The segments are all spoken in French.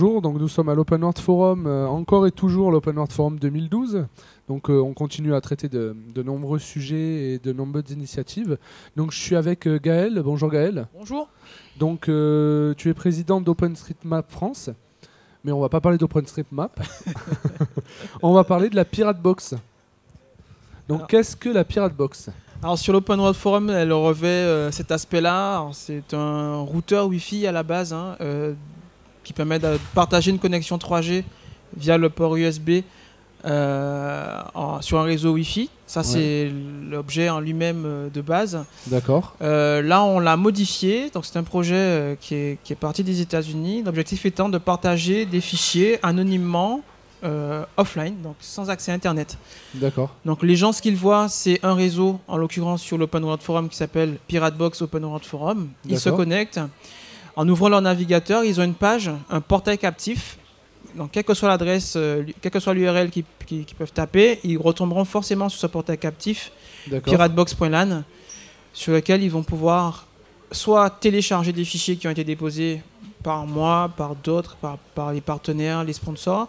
bonjour, donc nous sommes à l'Open World Forum, encore et toujours l'Open World Forum 2012. Donc on continue à traiter de nombreux sujets et de nombreuses initiatives. Donc je suis avec Gaël. Bonjour Gaël. Bonjour. Donc tu es président d'OpenStreetMap France, mais on va pas parler d'OpenStreetMap. On va parler de la Pirate Box. Donc qu'est-ce que la Pirate Box ? Alors sur l'Open World Forum, elle revêt cet aspect-là. C'est un routeur Wi-Fi à la base qui permet de partager une connexion 3G via le port USB sur un réseau Wi-Fi. Ça, c'est l'objet en lui-même de base. D'accord. Là, on l'a modifié. Donc c'est un projet qui est parti des États-Unis. L'objectif étant de partager des fichiers anonymement offline, donc sans accès Internet. D'accord. Donc les gens, ce qu'ils voient, c'est un réseau, en l'occurrence sur l'Open World Forum qui s'appelle Pirate Box Open World Forum. Ils se connectent. En ouvrant leur navigateur, ils ont une page, un portail captif. Donc quelle que soit l'adresse, quelle que soit l'URL qu'ils peuvent taper, ils retomberont forcément sur ce portail captif, piratebox.lan, sur lequel ils vont pouvoir soit télécharger des fichiers qui ont été déposés par moi, par d'autres, par les partenaires, les sponsors,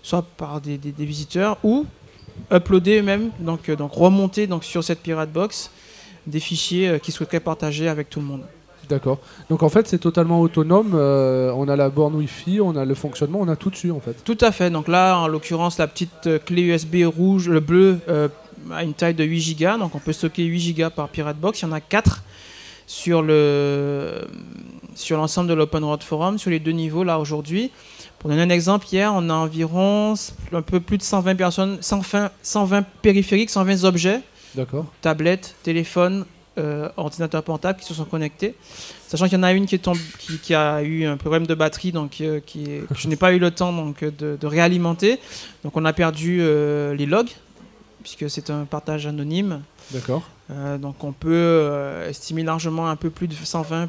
soit par des visiteurs, ou uploader eux-mêmes, donc remonter sur cette Pirate Box des fichiers qu'ils souhaiteraient partager avec tout le monde. D'accord. Donc en fait c'est totalement autonome, on a la borne Wi-Fi, on a le fonctionnement, on a tout dessus en fait. Tout à fait. Donc là en l'occurrence la petite clé USB rouge, le bleu a une taille de 8 Go, donc on peut stocker 8 Go par Pirate Box, il y en a 4 sur l'ensemble de l'Open World Forum, sur les deux niveaux là aujourd'hui. Pour donner un exemple, hier on a environ un peu plus de 120 personnes, 120 périphériques, 120 objets, tablettes, téléphones, ordinateurs portables qui se sont connectés. Sachant qu'il y en a une qui a eu un problème de batterie, donc que je n'ai pas eu le temps de réalimenter. Donc on a perdu les logs, puisque c'est un partage anonyme. D'accord. Donc on peut estimer largement un peu plus de 120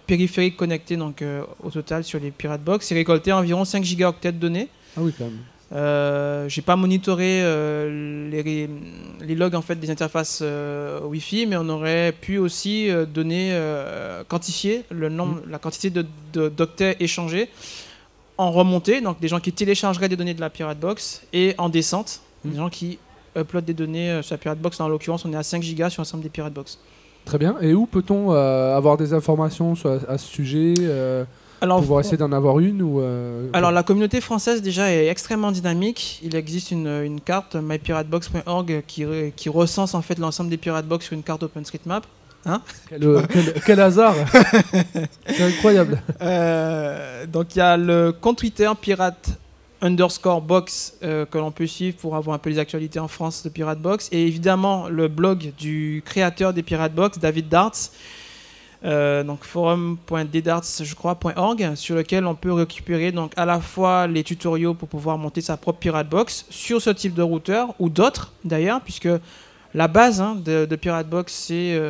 périphériques connectés au total sur les Pirate Box et récolter environ 5 gigaoctets de données. Ah oui, quand même. J'ai pas monitoré les logs en fait des interfaces Wi-Fi, mais on aurait pu aussi quantifier le nombre, la quantité d'octets échangés en remontée, donc des gens qui téléchargeraient des données de la Pirate Box, et en descente, des gens qui uploadent des données sur la Pirate Box. En l'occurrence, on est à 5 Go sur l'ensemble des Pirate Box. Très bien. Et où peut-on avoir des informations à ce sujet pouvoir essayer d'en avoir une Alors la communauté française déjà est extrêmement dynamique. Il existe une carte mypiratebox.org qui recense en fait l'ensemble des Pirate Box sur une carte OpenStreetMap. Hein quel hasard. C'est incroyable. Donc il y a le compte Twitter pirate_box que l'on peut suivre pour avoir un peu les actualités en France de Pirate Box, et évidemment le blog du créateur des Pirate Box, David Darts, donc forum.ddarts.org, sur lequel on peut récupérer donc à la fois les tutoriaux pour pouvoir monter sa propre Pirate Box sur ce type de routeur ou d'autres d'ailleurs, puisque la base de Pirate Box c'est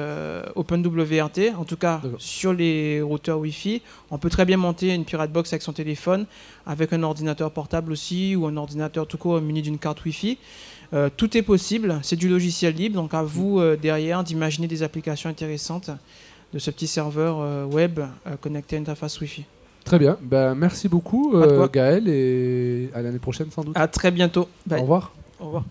OpenWRT, en tout cas sur les routeurs Wi-Fi. On peut très bien monter une Pirate Box avec son téléphone, avec un ordinateur portable aussi, ou un ordinateur tout court muni d'une carte Wi-Fi. Tout est possible, c'est du logiciel libre, donc à vous derrière d'imaginer des applications intéressantes de ce petit serveur web connecté à une interface Wi-Fi. Très bien, merci beaucoup Gaël, et à l'année prochaine sans doute. À très bientôt. Bye. Au revoir. Au revoir.